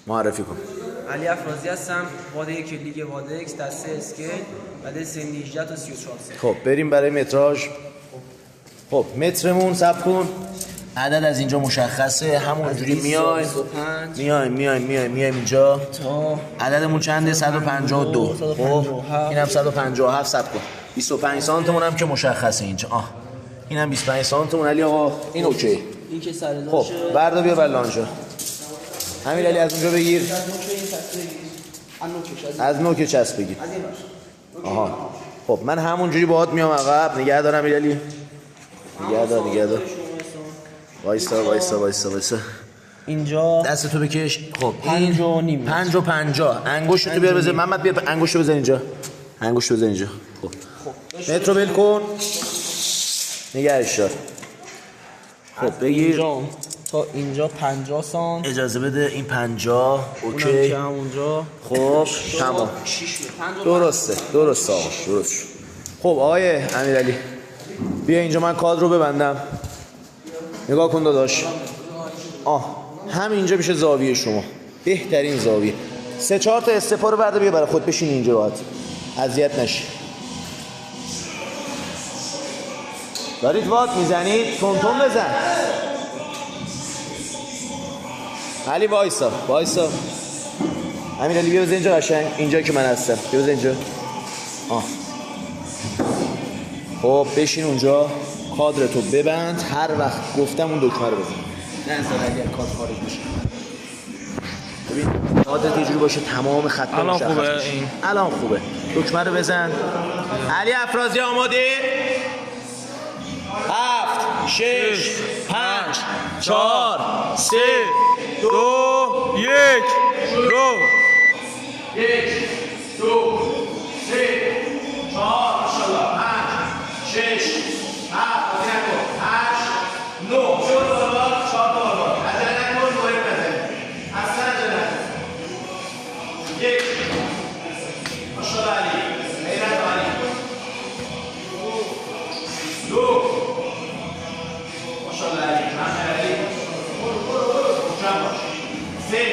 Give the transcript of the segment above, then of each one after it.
معرفی کن. علی افرازی هستم، واده لیگ واده اکس دسته اسکیل بعد سن 18 تا 34 سال. خب بریم برای متراژ. خب مترمون صبر کن. عدد از اینجا مشخصه، همونجوری میایم اینجا. عددمون چنده؟ 152. خب اینم 157 صبر کن. 25 سانتمون هم که مشخصه اینجا. اینم 25 سانتمون. علی آقا این اوکی. این که سر خب بردا بیا بر لانجا. امیر علی از اونجا بگیر. از نوک چسب بگیر. آها. خب من همونجوری باهات میام عقب. نگه دار امیر علی. نگه دار. وایسا. اینجا دستتو بکش. خب 5 و 50. انگشتتو بیار بزن. محمد بیا انگشتو بزن اینجا. خب مترو بل کن. نگهش دار. خب بگیر تا اینجا 50 سانت. اجازه بده. این 50 اوکی. اونم که همونجا. خب تمام. درسته آقا. درست. خب آقای امیرعلی بیا اینجا، من کادر رو ببندم. نگاه کن داداش. همینجا میشه زاویه شما، بهترین زاویه. 3-4 تا استفا رو برده بیا برای خود. بشین اینجا راحت، اذیت نشی. دارید وات میزنید، تون بزن. علی وایسا. امیرعلی بیا بزن اینجا قشنگ. اینجا که من هستم بیا بزن اینجا. خب بشین اونجا، کادرتو ببند. هر وقت گفتم اون دکمه رو بزن. نه اصلا اگر کادر خارج بشه. ببین کادرت یه جوری باشه تمام خطا مشخص بشه. الان خوبه. دکمه رو بزن. علی افرازی آماده؟ 7 6 5 4 3 2 1 رو 1 2 3 4 ماشاءالله 5 6 7 8 9 4 تا عجله نکن. دوره بزن اصلا عجله نکن. 1 ماشاءالله علی غیرت علی. 2 ماشاءالله علی. سه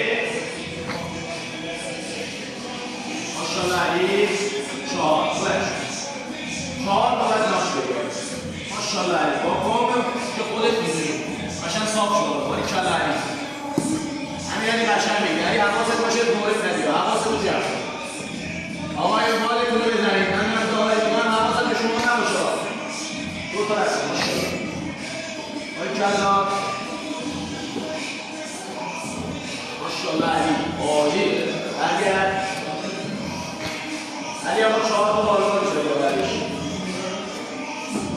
ماشاءالله علی. 4 باید ناش بگیرم. ماشاءالله علی. با کامل که خودت میزنی قشنگ صاف شد. باری کلا علی. همین علی قشنگ میگه. علی حواست باشه دورت ندید. حواست رو جمع. آقای مالتون رو بزنید. من دارید. من حواست به شما نباشه. دو تا هست. ماشاءالله. باری کلا. ماشاءالله علی. عالی. برگرد. علی آقا 4 تا بالا شده علیش.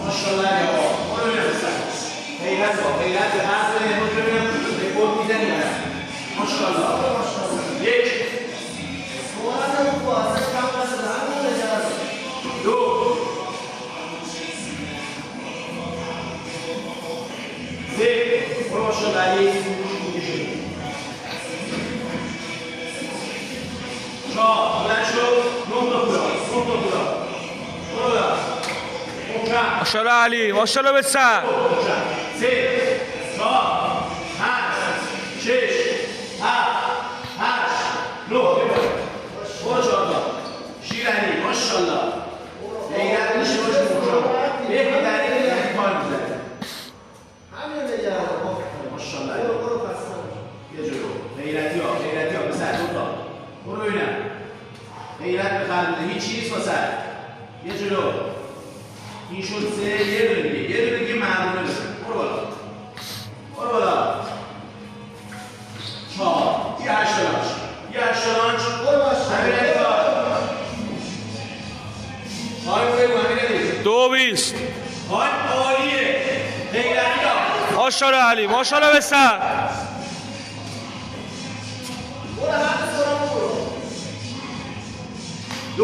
ماشاءالله علی آقا. برو ببینم. غیرت به هر طرف امروز ببینم رکورد میزنی نه. ماشاءالله. 1 2 3 برو ماشاءالله علی. 4 بلند شد. 9 تا پولا. ماشاءالله علی. ماشاءالله به سر. 3 4 5 6 7 8 9 برو 4 تا. شیر علی. ماشاءالله. غیرت نشه باشه محکم. بهترین کار می‌زنه. همین نگران. ماشاءالله علی. یه جلو. غیرتی ها به سر 2 تا. برو ببینم. غیرت به قلب هیچ چیز واسه. یه جلو. این شد 3. یه دونه دیگه معلومه بشه. برو بالا. 4 یه 8 لانچ. برو باش. همین کار. بگو همین 2:20. عالیه. غیرتی ها. ماشاءالله علی. ماشاءالله به سر. برو. 2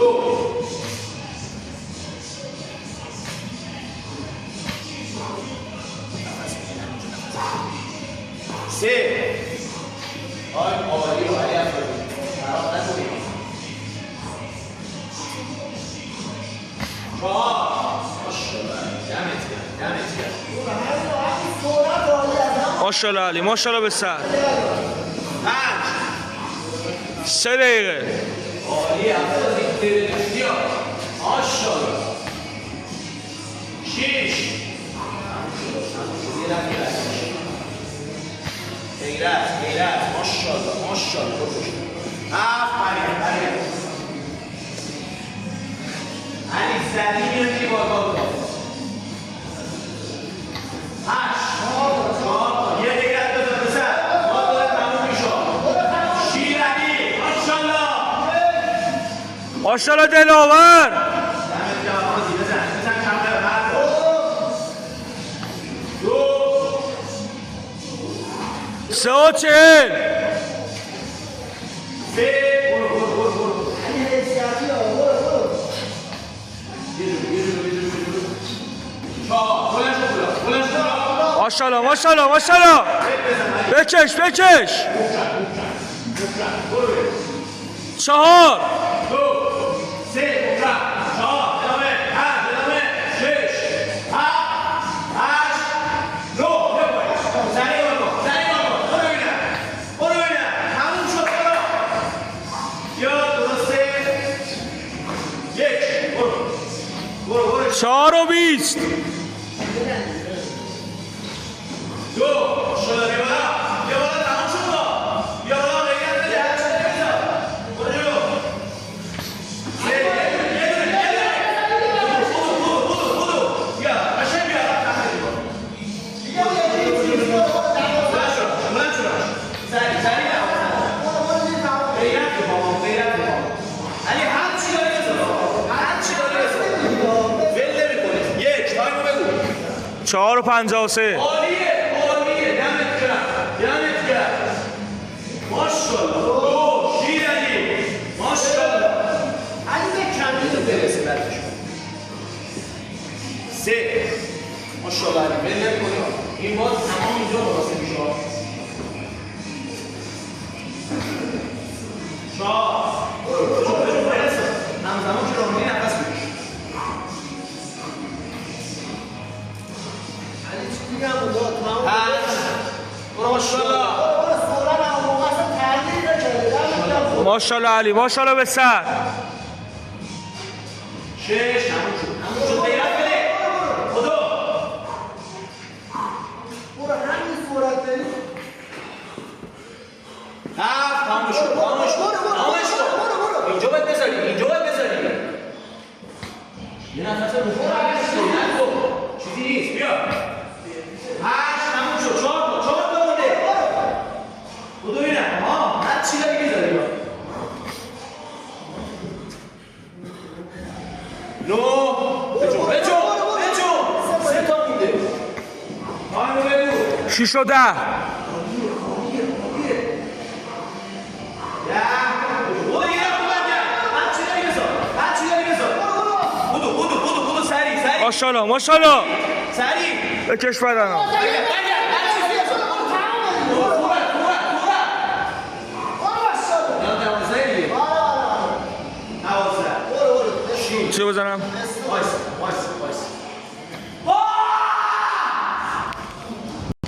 3 عالی و علی افرادی. خراب نکنید. 4 ماشاءالله. دمت گرم. ماشاءالله علی. ماشاءالله به سر. 5 3 دقیقه. عالی. افراد دیگه بیا. ماشاءالله. 6 غیرت ماشاءالله. آفرین. علی زدی میاد که بالا. 8 یه غیرت بذار پسر. ما داره تموم میشه. شیرعلی ماشاءالله. ماشاءالله دلاور. دمت گرم آقا بزن کمتر بعد. 2 3 و 40. ماشاءالله. بکش. 4 2 3 4 ادامه 6 8 9 سریع برو ببینم تموم شد. یا درسته 1 برو 4 و 20. 2 شده بیا بالا تموم شد. بیا بالا غیرت بده. هر چه نمیزا برو جلو. 3 بودو بیا قشنگ بیا. بلند شو سریع غیرت بخوام. علی هر چی داری بزن. ول نمی‌کنی. 1 تایمو بگو. 4 و 53. عالیه. دمت گرم. ماشاءالله. 2 شیرعلی ماشاءالله. علی به کمی برسه بعدش. 3 ماشاءالله. علی ول نمی‌کنی. این باز تمام اینجا واسه میشه. 4 برو برسه. همزمان که راهی نفس بکش. علی چی میگم اونجا ماشاءالله علی. ماشاءالله به سر. 6 همون شد. غیرت بده. خدا برو همین صورت بری. 7 تموم شد. اینجا باید بذاری. یه نفس بخور. چیزی نیست. بیا 8 تموم شد. 4 تا مونده. بودو ببینم. هر چی داری بذاری. 9 بچو 3 تا مونده. آنو بگو. 6 و 10. 10 بودو یه رفت بند کرد. هر چی داری بذار. بودو سریع. ماشاءالله. سریع بکش بدنم. چی بزنم؟